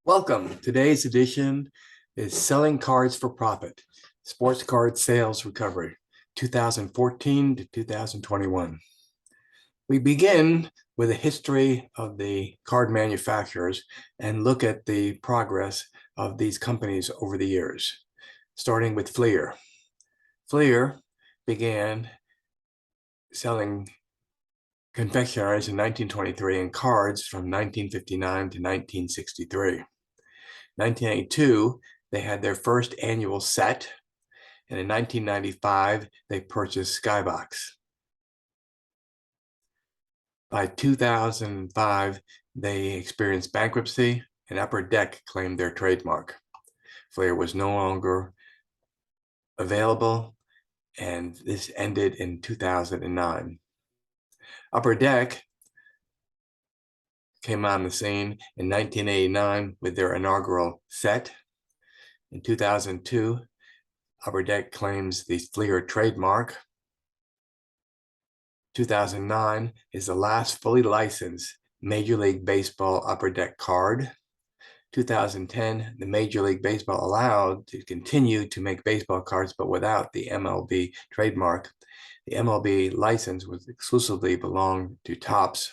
Welcome. Today's edition is Selling Cards for Profit, Sports Card Sales Recovery, 2014 to 2021. We begin with a history of the card manufacturers and look at the progress of these companies over the years, starting with Fleer. Fleer began selling confectionaries in 1923 and cards from 1959 to 1963. 1982, they had their first annual set, and in 1995, they purchased Skybox. By 2005, they experienced bankruptcy, and Upper Deck claimed their trademark. Fleer was no longer available, and this ended in 2009. Upper Deck came on the scene in 1989 with their inaugural set. In 2002, Upper Deck claims the Fleer trademark. 2009 is the last fully licensed Major League Baseball Upper Deck card. 2010, the Major League Baseball allowed to continue to make baseball cards, but without the MLB trademark. The MLB license was exclusively belonged to Topps.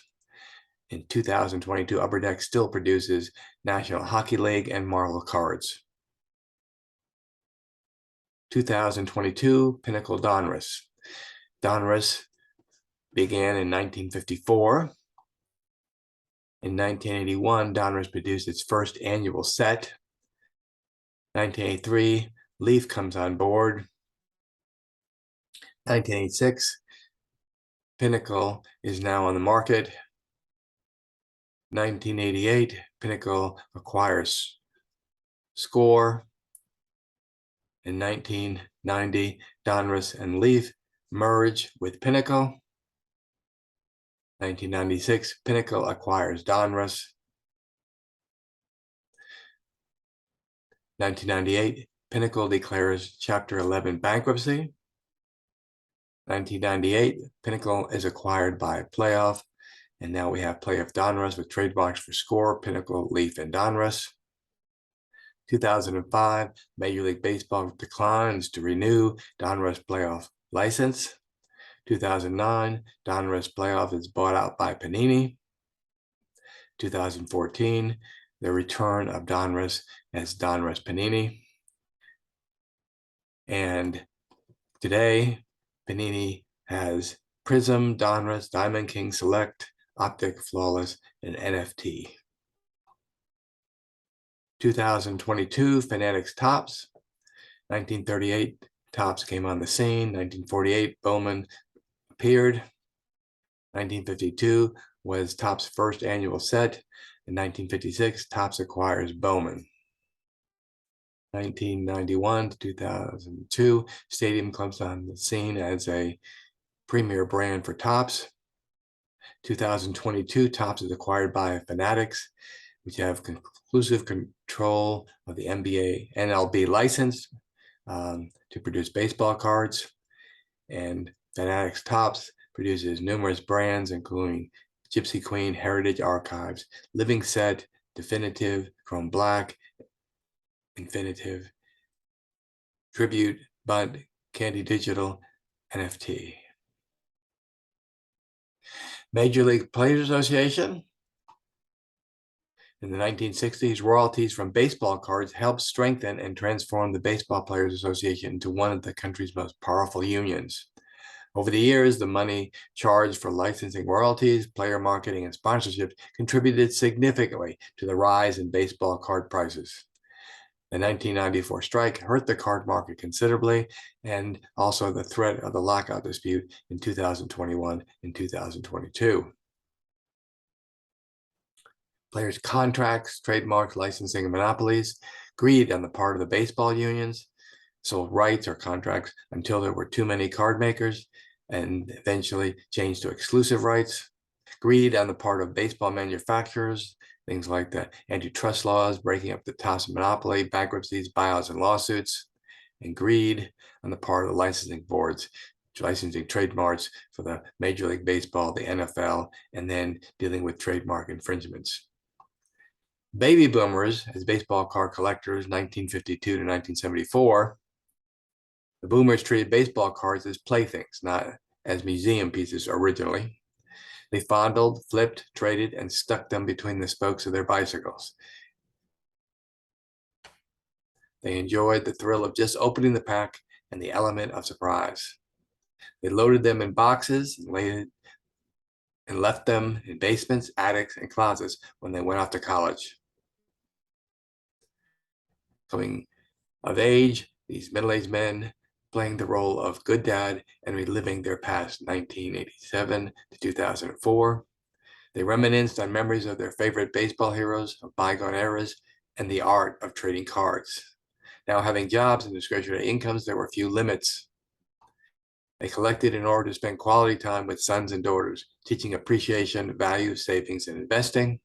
In 2022, Upper Deck still produces National Hockey League and Marvel cards. 2022, Pinnacle Donruss. Donruss began in 1954. In 1981, Donruss produced its first annual set. 1983, Leaf comes on board. 1986, Pinnacle is now on the market. 1988, Pinnacle acquires Score. In 1990, Donruss and Leaf merge with Pinnacle. 1996, Pinnacle acquires Donruss. 1998, Pinnacle declares Chapter 11 bankruptcy. 1998, Pinnacle is acquired by Playoff, and now we have Playoff Donruss with trademarks for Score, Pinnacle, Leaf, and Donruss. 2005, Major League Baseball declines to renew Donruss Playoff license. 2009, Donruss Playoff is bought out by Panini. 2014, the return of Donruss as Donruss Panini. And today, Panini has Prism, Donruss, Diamond King Select, Optic, Flawless, and NFT. 2022, Fanatics Topps. 1938, Topps came on the scene. 1948, Bowman appeared. 1952 was Topps' first annual set. In 1956, Topps acquires Bowman. 1991 to 2002, Stadium comes on the scene as a premier brand for Topps. 2022, Topps is acquired by Fanatics, which have conclusive control of the MLB license to produce baseball cards. And Fanatics Topps produces numerous brands, including Gypsy Queen, Heritage Archives, Living Set, Definitive, Chrome Black, Infinitive, Tribute, Bunt, Candy Digital, NFT. Major League Players Association. In the 1960s, royalties from baseball cards helped strengthen and transform the Baseball Players Association into one of the country's most powerful unions. Over the years, the money charged for licensing royalties, player marketing, and sponsorships contributed significantly to the rise in baseball card prices. The 1994 strike hurt the card market considerably, and also the threat of the lockout dispute in 2021 and 2022. Players' contracts, trademarks, licensing, and monopolies, greed on the part of the baseball unions, sold rights or contracts until there were too many card makers, and eventually changed to exclusive rights. Greed on the part of baseball manufacturers, things like the antitrust laws, breaking up the Topps monopoly, bankruptcies, buyouts, and lawsuits. And greed on the part of the licensing boards, licensing trademarks for the Major League Baseball, the NFL, and then dealing with trademark infringements. Baby boomers, as baseball card collectors, 1952 to 1974, the boomers treated baseball cards as playthings, not as museum pieces originally. They fondled, flipped, traded, and stuck them between the spokes of their bicycles. They enjoyed the thrill of just opening the pack and the element of surprise. They loaded them in boxes and left them in basements, attics, and closets when they went off to college. Coming of age, these middle-aged men playing the role of good dad and reliving their past 1987 to 2004. They reminisced on memories of their favorite baseball heroes of bygone eras and the art of trading cards. Now having jobs and discretionary incomes, there were few limits. They collected in order to spend quality time with sons and daughters, teaching appreciation, value, savings, and investing.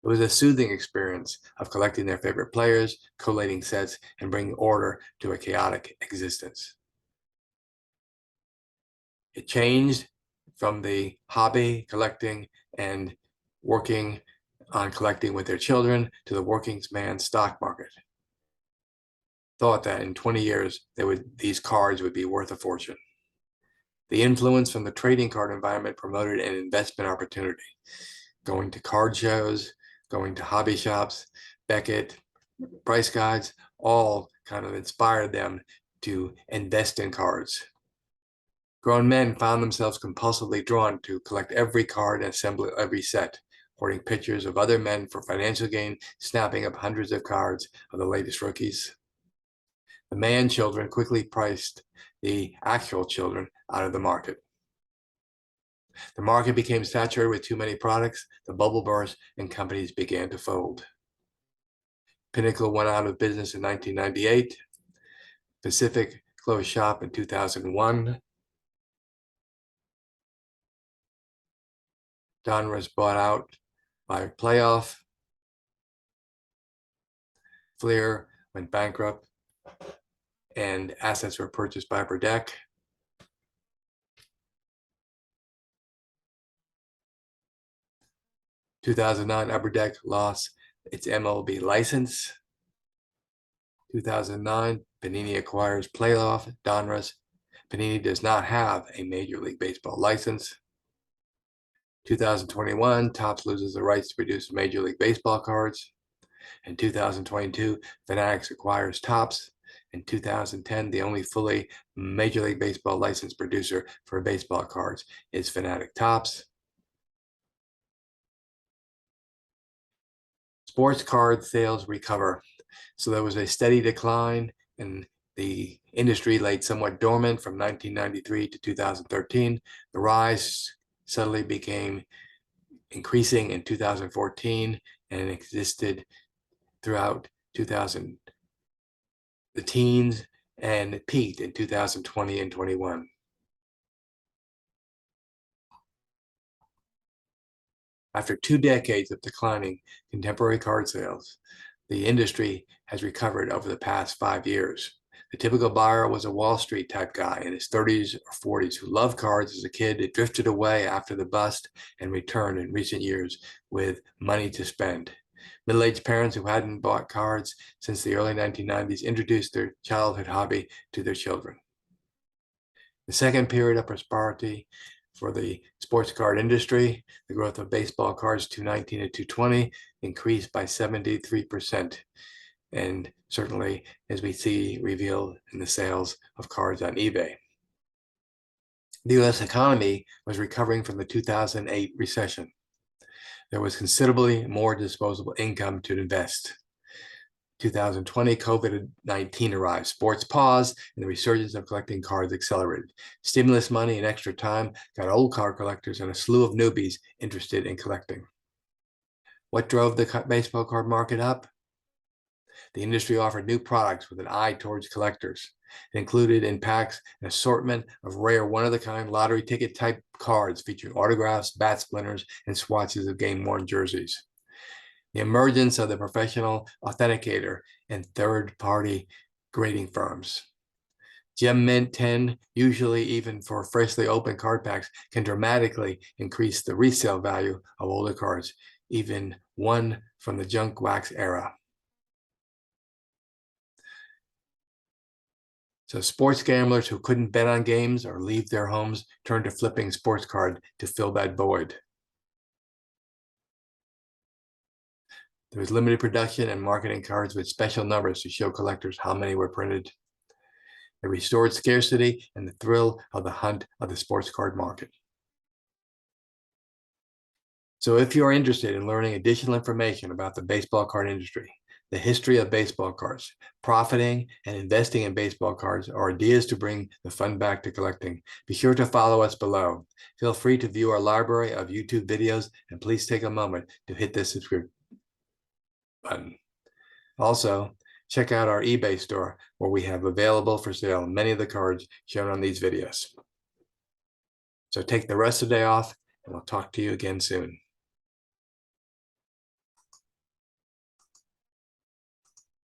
It was a soothing experience of collecting their favorite players, collating sets, and bringing order to a chaotic existence. It changed from the hobby collecting and working on collecting with their children to the working man's stock market. Thought that in 20 years, these cards would be worth a fortune. The influence from the trading card environment promoted an investment opportunity. Going to card shows, going to hobby shops, Beckett, price guides, all kind of inspired them to invest in cards. Grown men found themselves compulsively drawn to collect every card and assemble every set, hoarding pictures of other men for financial gain, snapping up hundreds of cards of the latest rookies. The man children quickly priced the actual children out of the market. The market became saturated with too many products, the bubble burst, and companies began to fold. Pinnacle went out of business in 1998. Pacific closed shop in 2001. Donruss bought out by Playoff. Fleer went bankrupt, and assets were purchased by Upper Deck. In 2009, Upper Deck lost its MLB license. 2009, Panini acquires Playoff, Donruss. Panini does not have a Major League Baseball license. 2021, Topps loses the rights to produce Major League Baseball cards. In 2022, Fanatics acquires Topps. In 2010, the only fully Major League Baseball licensed producer for baseball cards is Fanatic Topps. Sports card sales recover. So there was a steady decline, and the industry laid somewhat dormant from 1993 to 2013. The rise suddenly became increasing in 2014 and existed throughout the teens, and it peaked in 2020 and 21. After 2 decades of declining contemporary card sales, the industry has recovered over the past 5 years. The typical buyer was a Wall Street type guy in his 30s or 40s who loved cards as a kid. It drifted away after the bust and returned in recent years with money to spend. Middle-aged parents who hadn't bought cards since the early 1990s introduced their childhood hobby to their children. The second period of prosperity for the sports card industry, the growth of baseball cards 219 and 220 increased by 73%. And certainly, as we see revealed in the sales of cards on eBay. The US economy was recovering from the 2008 recession. There was considerably more disposable income to invest. 2020, COVID-19 arrived. Sports paused, and the resurgence of collecting cards accelerated. Stimulus money and extra time got old card collectors and a slew of newbies interested in collecting. What drove the baseball card market up? The industry offered new products with an eye towards collectors. It included in packs an assortment of rare one-of-a-kind lottery ticket type cards featuring autographs, bat splinters, and swatches of game-worn jerseys. The emergence of the professional authenticator and third-party grading firms. Gem Mint 10, usually even for freshly opened card packs, can dramatically increase the resale value of older cards. even one from the junk wax era. So sports gamblers who couldn't bet on games or leave their homes turned to flipping sports card to fill that void. There was limited production and marketing cards with special numbers to show collectors how many were printed. It restored scarcity and the thrill of the hunt of the sports card market. So if you're interested in learning additional information about the baseball card industry, the history of baseball cards, profiting and investing in baseball cards, or ideas to bring the fun back to collecting, be sure to follow us below. Feel free to view our library of YouTube videos, and please take a moment to hit the subscribe button. Also, check out our eBay store where we have available for sale many of the cards shown on these videos. So take the rest of the day off, and we'll talk to you again soon.